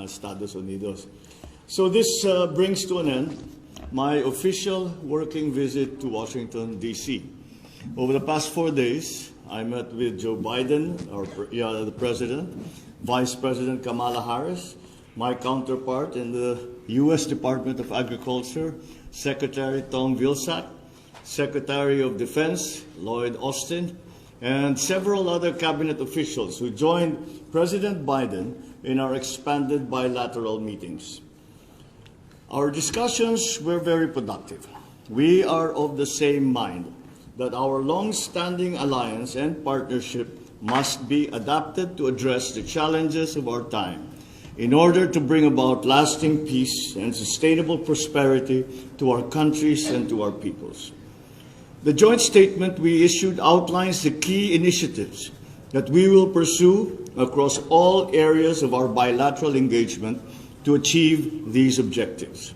Estados Unidos. So this brings to an end my official working visit to Washington, D.C. Over the past 4 days, I met with Joe Biden, the President, Vice President Kamala Harris, my counterpart in the U.S. Department of Agriculture, Secretary Tom Vilsack, Secretary of Defense Lloyd Austin, and several other cabinet officials who joined President Biden in our expanded bilateral meetings. Our discussions were very productive. We are of the same mind that our long-standing alliance and partnership must be adapted to address the challenges of our time in order to bring about lasting peace and sustainable prosperity to our countries and to our peoples. The joint statement we issued outlines the key initiatives that we will pursue across all areas of our bilateral engagement to achieve these objectives.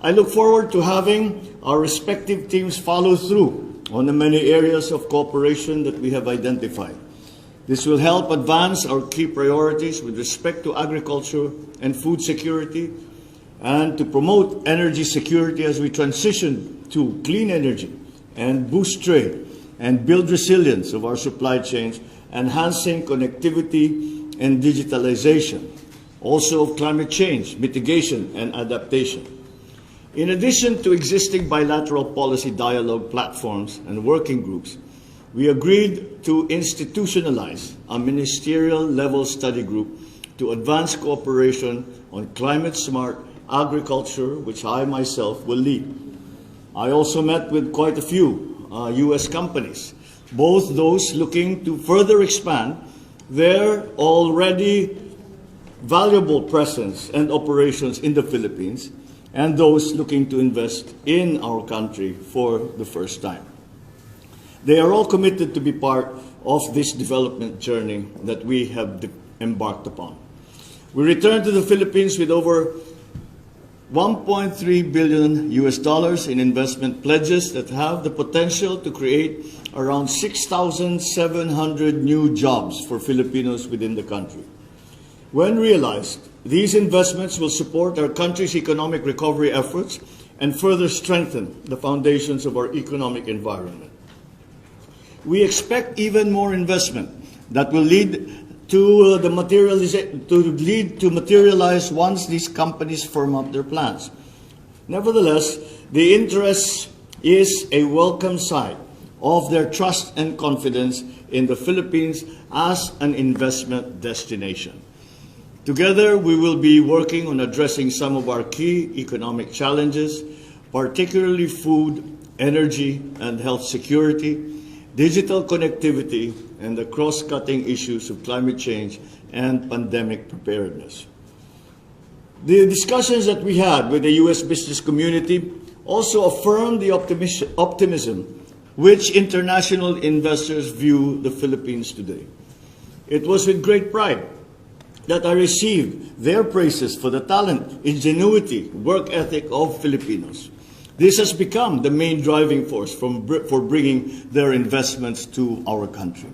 I look forward to having our respective teams follow through on the many areas of cooperation that we have identified. This will help advance our key priorities with respect to agriculture and food security, and to promote energy security as we transition to clean energy and boost trade and build resilience of our supply chains, enhancing connectivity and digitalization, also of climate change, mitigation and adaptation. In addition to existing bilateral policy dialogue platforms and working groups, we agreed to institutionalize a ministerial-level study group to advance cooperation on climate-smart agriculture, which I myself will lead. I also met with quite a few U.S. companies, both those looking to further expand their already valuable presence and operations in the Philippines, and those looking to invest in our country for the first time. They are all committed to be part of this development journey that we have embarked upon. We returned to the Philippines with over $1.3 billion in investment pledges that have the potential to create around 6,700 new jobs for Filipinos within the country. When realized, these investments will support our country's economic recovery efforts and further strengthen the foundations of our economic environment. We expect even more investment that will lead to materialize once these companies firm up their plans. Nevertheless, the interest is a welcome sign of their trust and confidence in the Philippines as an investment destination. Together, we will be working on addressing some of our key economic challenges, particularly food, energy, and health security, digital connectivity, and the cross-cutting issues of climate change and pandemic preparedness. The discussions that we had with the U.S. business community also affirmed the optimism which international investors view the Philippines today. It was with great pride that I received their praises for the talent, ingenuity, work ethic of Filipinos. This has become the main driving force for bringing their investments to our country.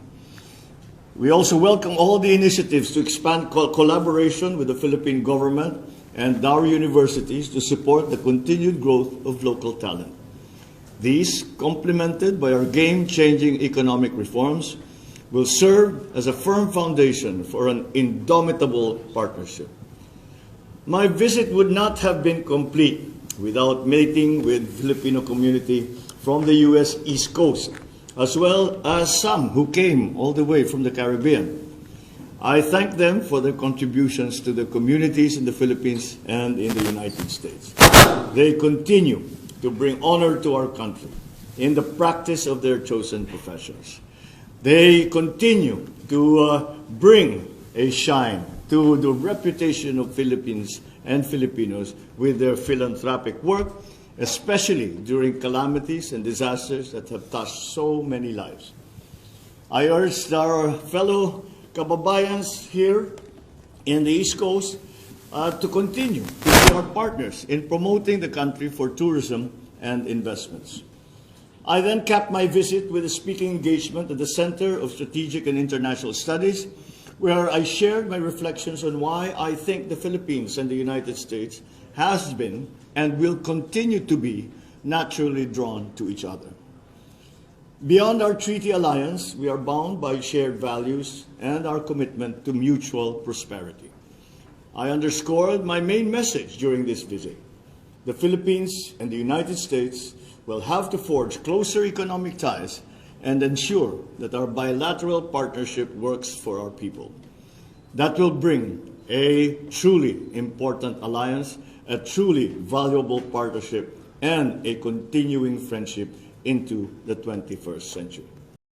We also welcome all the initiatives to expand collaboration with the Philippine government and our universities to support the continued growth of local talent. These, complemented by our game-changing economic reforms, will serve as a firm foundation for an indomitable partnership. My visit would not have been complete without meeting with Filipino community from the U.S. East Coast, as well as some who came all the way from the Caribbean. I thank them for their contributions to the communities in the Philippines and in the United States. They continue to bring honor to our country in the practice of their chosen professions. They continue to bring a shine to the reputation of Philippines and Filipinos with their philanthropic work, especially during calamities and disasters that have touched so many lives. I urge our fellow kababayans here in the East Coast to continue to be our partners in promoting the country for tourism and investments. I then capped my visit with a speaking engagement at the Center of Strategic and International Studies, where I shared my reflections on why I think the Philippines and the United States has been and will continue to be naturally drawn to each other. Beyond our treaty alliance, we are bound by shared values and our commitment to mutual prosperity. I underscored my main message during this visit. The Philippines and the United States will have to forge closer economic ties and ensure that our bilateral partnership works for our people. That will bring a truly important alliance, a truly valuable partnership, and a continuing friendship into the 21st century.